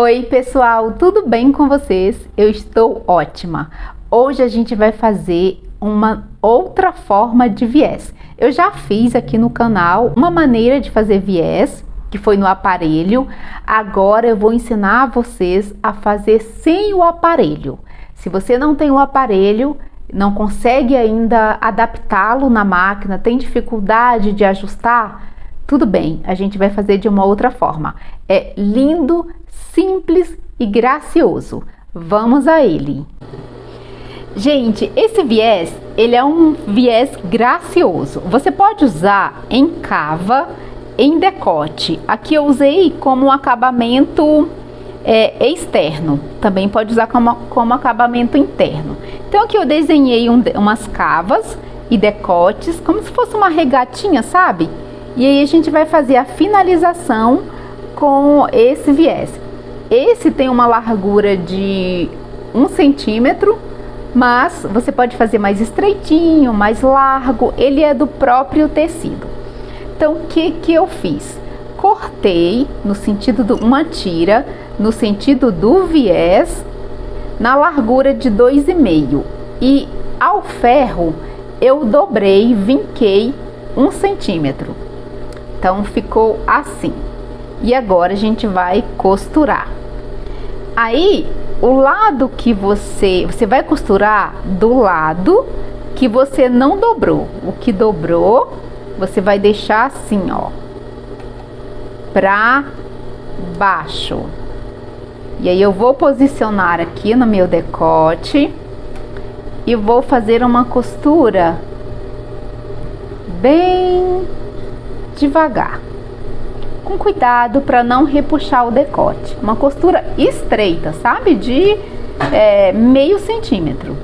Oi pessoal, tudo bem com vocês? Eu estou ótima. Hoje a gente vai fazer uma outra forma de viés. Eu já fiz aqui no canal uma maneira de fazer viés, que foi no aparelho. Agora eu vou ensinar vocês a fazer sem o aparelho. Se você não tem o aparelho, não consegue ainda adaptá-lo na máquina, tem dificuldade de ajustar, tudo bem, a gente vai fazer de uma outra forma. É lindo, simples e gracioso. Vamos a ele. Gente, esse viés, ele é um viés gracioso. Você pode usar em cava, em decote. Aqui eu usei como um acabamento externo. Também pode usar como acabamento interno. Então aqui eu desenhei umas cavas e decotes, como se fosse uma regatinha, sabe? E aí a gente vai fazer a finalização com esse viés. Esse tem uma largura de 1 centímetro, mas você pode fazer mais estreitinho, mais largo, ele é do próprio tecido. Então o que eu fiz? Cortei no sentido de uma tira, no sentido do viés, na largura de 2,5 e ao ferro eu dobrei, vinquei 1 centímetro. Então ficou assim. E agora a gente vai costurar. Aí o lado que você vai costurar do lado que você não dobrou. O que dobrou, você vai deixar assim, ó, pra baixo. E aí eu vou posicionar aqui no meu decote e vou fazer uma costura bem devagar, com cuidado para não repuxar o decote. Uma costura estreita, sabe? De meio centímetro.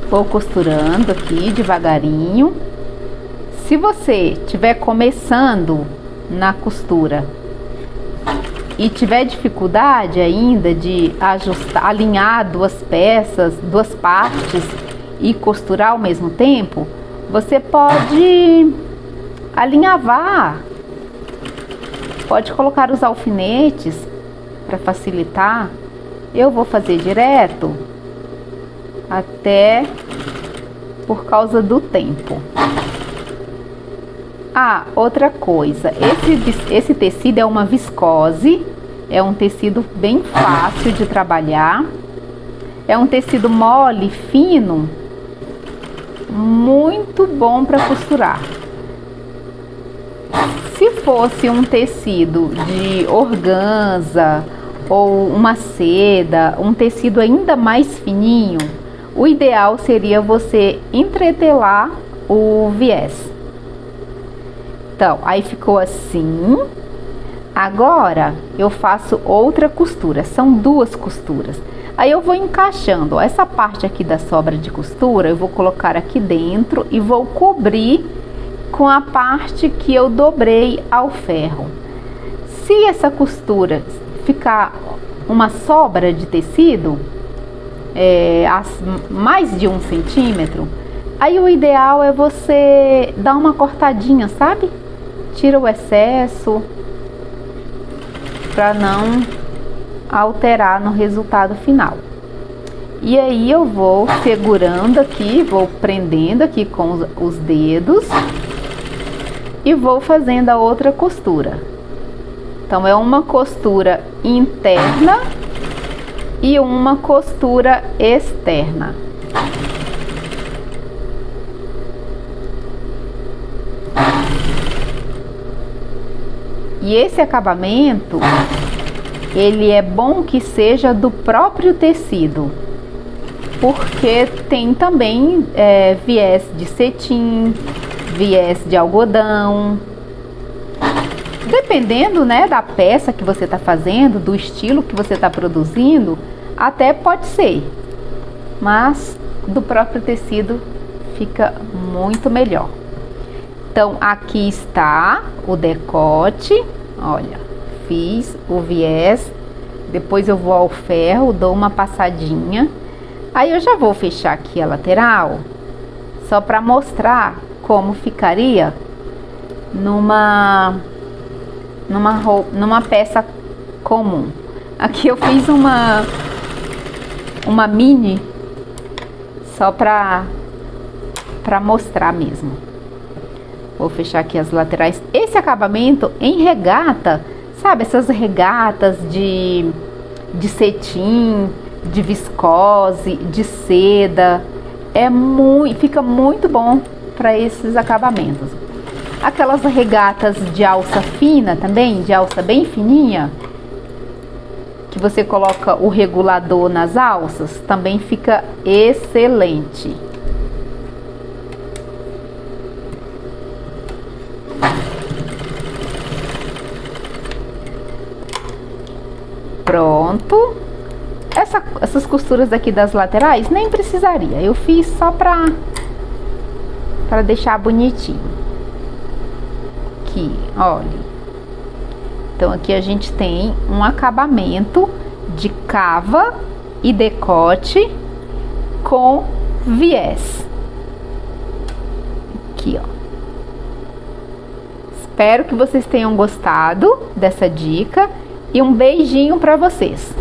Vou costurando aqui devagarinho. Se você estiver começando na costura e tiver dificuldade ainda de ajustar, alinhar duas peças, duas partes e costurar ao mesmo tempo, você pode alinhavar, pode colocar os alfinetes para facilitar. Eu vou fazer direto, até por causa do tempo. Ah, outra coisa, esse tecido é uma viscose, é um tecido bem fácil de trabalhar, é um tecido mole, fino, muito bom para costurar. Se fosse um tecido de organza ou uma seda, um tecido ainda mais fininho, o ideal seria você entretelar o viés. Então, aí ficou assim. Agora eu faço outra costura, são duas costuras. Aí eu vou encaixando, ó, essa parte aqui da sobra de costura, eu vou colocar aqui dentro e vou cobrir com a parte que eu dobrei ao ferro. Se essa costura ficar uma sobra de tecido, mais de 1 centímetro, aí o ideal é você dar uma cortadinha, sabe? Tira o excesso para não alterar no resultado final. E aí eu vou segurando aqui, vou prendendo aqui com os dedos e vou fazendo a outra costura. Então é uma costura interna e uma costura externa. E esse acabamento, ele é bom que seja do próprio tecido, porque tem também viés de cetim, viés de algodão. Dependendo, né, da peça que você está fazendo, do estilo que você está produzindo, até pode ser, mas do próprio tecido fica muito melhor. Então aqui está o decote, olha, fiz o viés, depois eu vou ao ferro, dou uma passadinha, aí eu já vou fechar aqui a lateral, só para mostrar como ficaria numa peça comum. Aqui eu fiz uma mini só pra mostrar mesmo. Vou fechar aqui as laterais. Esse acabamento em regata, sabe, essas regatas de cetim, de viscose, de seda, fica muito bom para esses acabamentos. Aquelas regatas de alça fina também, de alça bem fininha, que você coloca o regulador nas alças, também fica excelente. Pronto. Essas costuras aqui das laterais nem precisaria. Eu fiz só para deixar bonitinho. Aqui, olha. Então aqui a gente tem um acabamento de cava e decote com viés. Aqui, ó. Espero que vocês tenham gostado dessa dica e um beijinho para vocês.